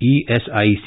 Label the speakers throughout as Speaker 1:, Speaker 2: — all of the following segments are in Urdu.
Speaker 1: ESIC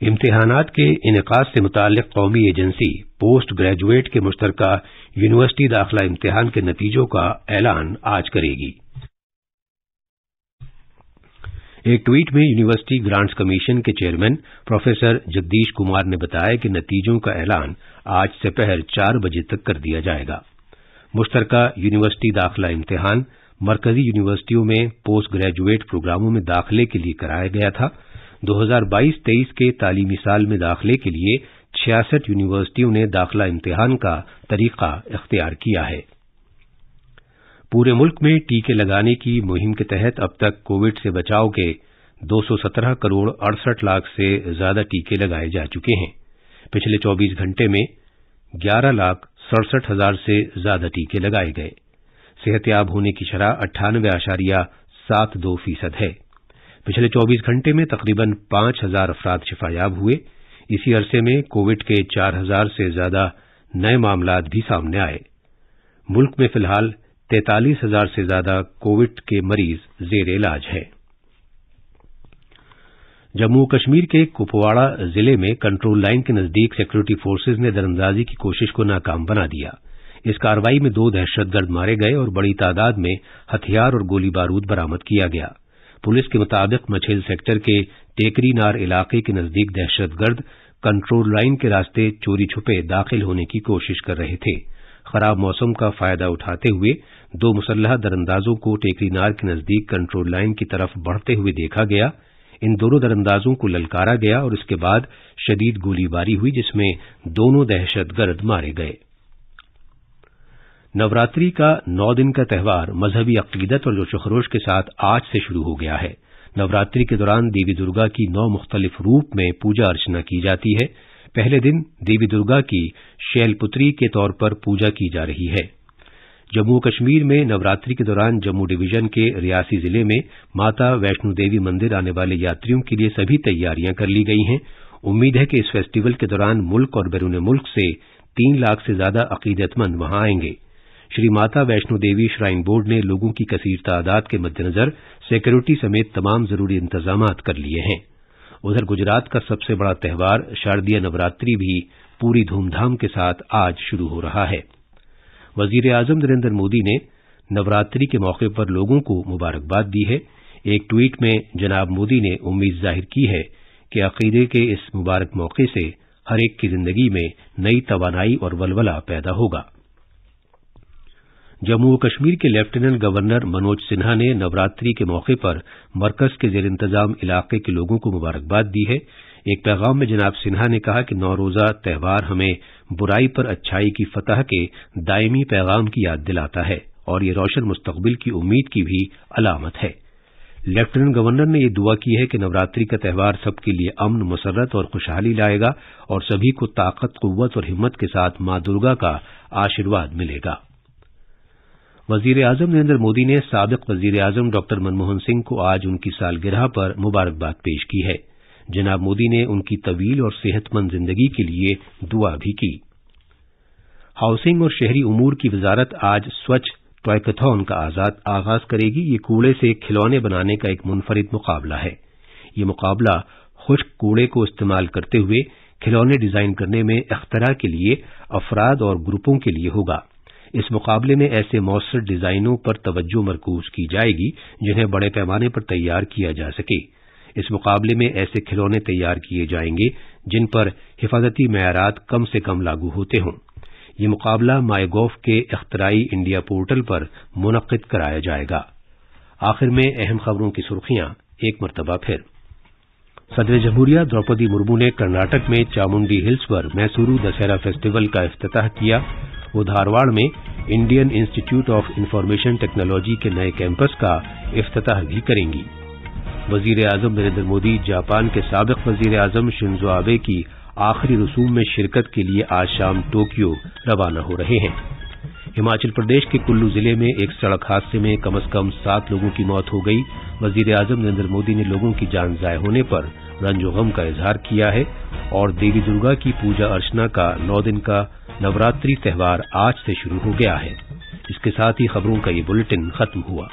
Speaker 1: امتحانات کے انعقاد سے متعلق قومی ایجنسی پوسٹ گریجویٹ کے مشترکہ یونیورسٹی داخلہ امتحان کے نتیجوں کا اعلان آج کرے گی۔ ایک ٹویٹ میں یونیورسٹی گرانٹس کمیشن کے چیئرمین پروفیسر جگدیش کمار نے بتایا کہ نتیجوں کا اعلان آج سپہر 4 بجے تک کر دیا جائے گا۔ مشترکہ یونیورسٹی داخلہ امتحان مرکزی یونیورسٹیوں میں پوسٹ گریجویٹ پروگراموں میں داخلے کے لیے کرایا گیا تھا۔ 2022-23 کے تعلیمی سال میں داخلے کے لیے 66 یونیورسٹیوں نے داخلہ امتحان کا طریقہ اختیار کیا ہے۔ پورے ملک میں ٹیکے لگانے کی مہم کے تحت اب تک کووڈ سے بچاؤ کے 217 کروڑ 68 لاکھ سے زیادہ ٹیکے لگائے جا چکے ہیں۔ پچھلے 24 گھنٹے میں 11,67,000 سے زیادہ ٹیکے لگائے گئے۔ صحت یاب ہونے کی شرح 98.72% ہے۔ پچھلے 24 گھنٹے میں تقریباً 5,000 افراد شفا یاب ہوئے۔ اسی عرصے میں کووڈ کے 4,000 سے زیادہ نئے معاملات بھی سامنے آئے۔ ملک میں فی الحال 43,000 سے زیادہ کووڈ کے مریض زیر علاج ہیں۔ جموں کشمیر کے کپواڑہ ضلع میں کنٹرول لائن کے نزدیک سیکورٹی فورسز نے دراندازی کی کوشش کو ناکام بنا دیا۔ اس کارروائی میں 2 دہشت گرد مارے گئے اور بڑی تعداد میں ہتھیار اور گولی بارود برآمد کیا گیا۔ پولیس کے مطابق مچھیل سیکٹر کے ٹیکری نار علاقے کے نزدیک دہشت گرد کنٹرول لائن کے راستے چوری چھپے داخل ہونے کی کوشش کر رہے تھے۔ خراب موسم کا فائدہ اٹھاتے ہوئے 2 مسلح دراندازوں کو ٹیکری نار کے نزدیک کنٹرول لائن کی طرف بڑھتے ہوئے دیکھا گیا۔ ان دونوں دراندازوں کو للکارا گیا اور اس کے بعد شدید گولی باری ہوئی، جس میں دونوں دہشت گرد مارے گئے۔ نوراتری کا 9 دن کا تہوار مذہبی عقیدت اور جوش و خروش کے ساتھ آج سے شروع ہو گیا ہے۔ نوراتری کے دوران دیوی درگا کی 9 مختلف روپ میں پوجا ارچنا کی جاتی ہے۔ پہلے دن دیوی درگا کی شیل پتری کے طور پر پوجا کی جا رہی ہے۔ جموں کشمیر میں نوراتری کے دوران جموں ڈویژن کے ریاسی ضلع میں ماتا ویشنو دیوی مندر آنے والے یاتریوں کے لیے سبھی تیاریاں کر لی گئی ہیں۔ امید ہے کہ اس فیسٹیول کے دوران ملک اور بیرون ملک سے 3 لاکھ سے زیادہ عقیدت مند وہاں آئیں گے۔ شری ماتا ویشنو دیوی شرائن بورڈ نے لوگوں کی کثیر تعداد کے مد نظر سیکورٹی سمیت تمام ضروری انتظامات کر لیے ہیں۔ ادھر گجرات کا سب سے بڑا تہوار شاردیہ نوراتری بھی پوری دھوم دھام کے ساتھ آج شروع ہو رہا ہے۔ وزیر اعظم نریندر مودی نے نوراتری کے موقع پر لوگوں کو مبارکباد دی ہے۔ ایک ٹویٹ میں جناب مودی نے امید ظاہر کی ہے کہ عقیدے کے اس مبارک موقع سے ہر ایک کی زندگی میں نئی توانائی اور ولولہ پیدا ہوگا۔ جموں و کشمیر کے لیفٹیننٹ گورنر منوج سنہا نے نوراتری کے موقع پر مرکز کے زیر انتظام علاقے کے لوگوں کو مبارکباد دی ہے۔ ایک پیغام میں جناب سنہا نے کہا کہ 9 روزہ تہوار ہمیں برائی پر اچھائی کی فتح کے دائمی پیغام کی یاد دلاتا ہے اور یہ روشن مستقبل کی امید کی بھی علامت ہے۔ لیفٹیننٹ گورنر نے یہ دعا کی ہے کہ نوراتری کا تہوار سب کے لیے امن، مسرت اور خوشحالی لائے گا اور سبھی کو طاقت، قوت اور ہمت کے ساتھ ماں درگا کا آشیرواد ملے گا۔ وزیر اعظم نریندر مودی نے سابق وزیر اعظم ڈاکٹر منموہن سنگھ کو آج ان کی سالگرہ پر مبارکباد پیش کی ہے۔ جناب مودی نے ان کی طویل اور صحت مند زندگی کے لیے دعا بھی کی۔ ہاؤسنگ اور شہری امور کی وزارت آج سوچھ ٹوائکتھون کا آغاز کرے گی۔ یہ کوڑے سے کھلونے بنانے کا ایک منفرد مقابلہ ہے۔ یہ مقابلہ خشک کوڑے کو استعمال کرتے ہوئے کھلونے ڈیزائن کرنے میں اختراع کے لیے افراد اور گروپوں کے لیے ہوگا۔ اس مقابلے میں ایسے مؤثر ڈیزائنوں پر توجہ مرکوز کی جائے گی جنہیں بڑے پیمانے پر تیار کیا جا سکے۔ اس مقابلے میں ایسے کھلونے تیار کیے جائیں گے جن پر حفاظتی معیارات کم سے کم لاگو ہوتے ہوں۔ یہ مقابلہ مائی گوو کے اختراعی انڈیا پورٹل پر منعقد کرایا جائے گا۔ آخر میں اہم خبروں کی سرخیاں ایک مرتبہ پھر۔ صدر جمہوریہ دروپدی مرمو نے کرناٹک میں چامنڈی ہلز پر میسورو دسہرہ فیسٹیول کا افتتاح کیا۔ وہ دھارواڑ میں Indian institute of information technology کے نئے کیمپس کا افتتاح بھی کریں گی۔ وزیر اعظم نریندر مودی جاپان کے سابق وزیر اعظم شنزو آبے کی آخری رسوم میں شرکت کے لیے آج شام ٹوکیو روانہ ہو رہے ہیں۔ ہماچل پردیش کے کلو ضلع میں ایک سڑک حادثے میں کم از کم 7 لوگوں کی موت ہو گئی۔ وزیر اعظم نریندر مودی نے لوگوں کی جان ضائع ہونے پر رنج و غم کا اظہار کیا ہے اور دیوی درگا کی پوجا ارچنا کا 9 دن کا نوراتری تہوار آج سے شروع ہو گیا ہے۔ اس کے ساتھ ہی خبروں کا یہ بلیٹن ختم ہوا۔